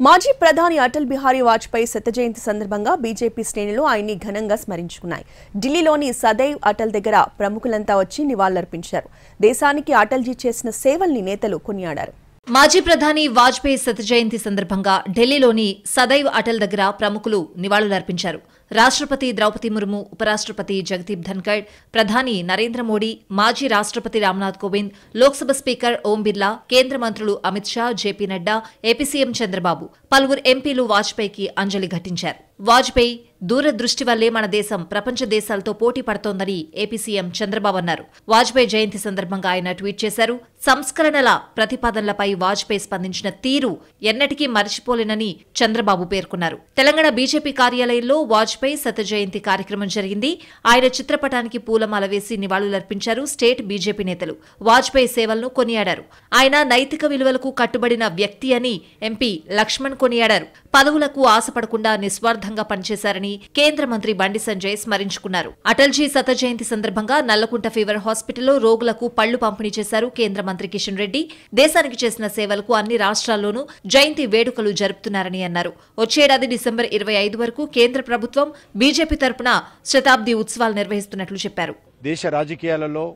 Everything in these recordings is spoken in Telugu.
మాజీ ప్రధాని అటల్ బిహారీ వాజ్పేయి శత జయంతి సందర్భంగా బీజేపీ శ్రేణులు ఆయన్ని ఘనంగా స్మరించుకున్నాయి. ఢిల్లీలోని సదైవ్ అటల్ దగ్గర ప్రముఖులంతా వచ్చి నివాళులర్పించారు. దేశానికి అటల్జీ చేసిన సేవల్ని నేతలు కొనియాడారు. మాజీ ప్రధాని వాజ్పేయి శత జయంతి సందర్భంగా ఢిల్లీలోని సదైవ్ అటల్ దగ్గర ప్రముఖులు నివాళులర్పించారు. రాష్ట్రపతి ద్రౌపది ముర్ము, ఉపరాష్ట్రపతి జగదీప్ ధన్కర్, ప్రధాని నరేంద్ర మోడీ, మాజీ రాష్ట్రపతి రామ్నాథ్ కోవింద్, లోక్సభ స్పీకర్ ఓం బిర్లా, కేంద్ర మంత్రులు Amit Shah, JP Nadda, AP CM Chandrababu, పలువురు ఎంపీలు వాజ్పేయికి అంజలి ఘటించారు. వాజ్పేయి దూరదృష్టి వల్లే మన దేశం ప్రపంచ దేశాలతో పోటీ పడుతోందని ఏపీ సీఎం చంద్రబాబు అన్నారు. వాజ్పేయి జయంతి సందర్భంగా ఆయన ట్వీట్ చేశారు. సంస్కరణల ప్రతిపాదనలపై వాజ్పేయి స్పందించిన తీరు ఎన్నటికీ మర్చిపోలేనని చంద్రబాబు పేర్కొన్నారు. తెలంగాణ బీజేపీ కార్యాలయంలో వాజ్పేయి శత జయంతి కార్యక్రమం జరిగింది. ఆయన చిత్రపటానికి పూలమాల వేసి నివాళులర్పించారు స్టేట్ బీజేపీ నేతలు. వాజ్పేయి సేవలను కొనియాడారు. ఆయన నైతిక విలువలకు కట్టుబడిన వ్యక్తి అని ఎంపీ లక్ష్మణ్ కొనియాడారు. పదవులకు ఆశపడకుండా నిస్వార్థంగా పనిచేశారని కేంద్ర మంత్రి బండి సంజయ్ స్మరించుకున్నారు. అటల్జీ శత జయంతి సందర్భంగా నల్లకుంట ఫీవర్ హాస్పిటల్లో రోగులకు పళ్లు పంపిణీ చేశారు కేంద్ర మంత్రి కిషన్ రెడ్డి. దేశానికి చేసిన సేవలకు అన్ని రాష్ట్రాల్లోనూ జయంతి వేడుకలు జరుపుతున్నారని అన్నారు. వచ్చేడాది డిసెంబర్ 25 వరకు కేంద్ర ప్రభుత్వం బీజేపీ తరపున శతాబ్ది ఉత్సవాలు నిర్వహిస్తున్నట్లు చెప్పారు. దేశ రాజకీయాలలో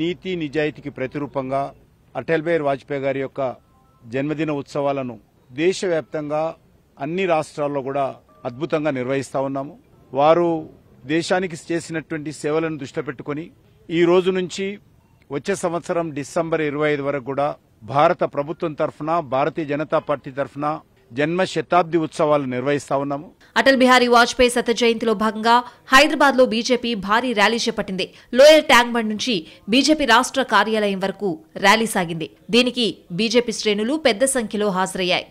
నీతి నిజాయితీకి ప్రతిరూపంగా అటల్ బిహారీ వాజ్పేయి గారి యొక్క జన్మదిన ఉత్సవాలను దేశవ్యాప్తంగా అన్ని రాష్ట్రాల్లో కూడా అద్భుతంగా నిర్వహిస్తా ఉన్నాము. వారు దేశానికి చేసినటువంటి సేవలను దృష్టిలో పెట్టుకుని ఈ రోజు నుంచి వచ్చే సంవత్సరం డిసెంబర్ 25 వరకు కూడా భారత ప్రభుత్వం తరఫున, భారతీయ జనతా పార్టీ తరఫున జన్మ శతాబ్ది ఉత్సవాలు నిర్వహిస్తా ఉన్నాము. అటల్ బిహారీ వాజ్పేయి శత జయంతిలో భాగంగా హైదరాబాద్ లో బీజేపీ భారీ ర్యాలీ చేపట్టింది. లోయర్ ట్యాంక్ బండ్ నుంచి బీజేపీ రాష్ట్ర కార్యాలయం వరకు ర్యాలీ సాగింది. దీనికి బీజేపీ శ్రేణులు పెద్ద సంఖ్యలో హాజరయ్యాయి.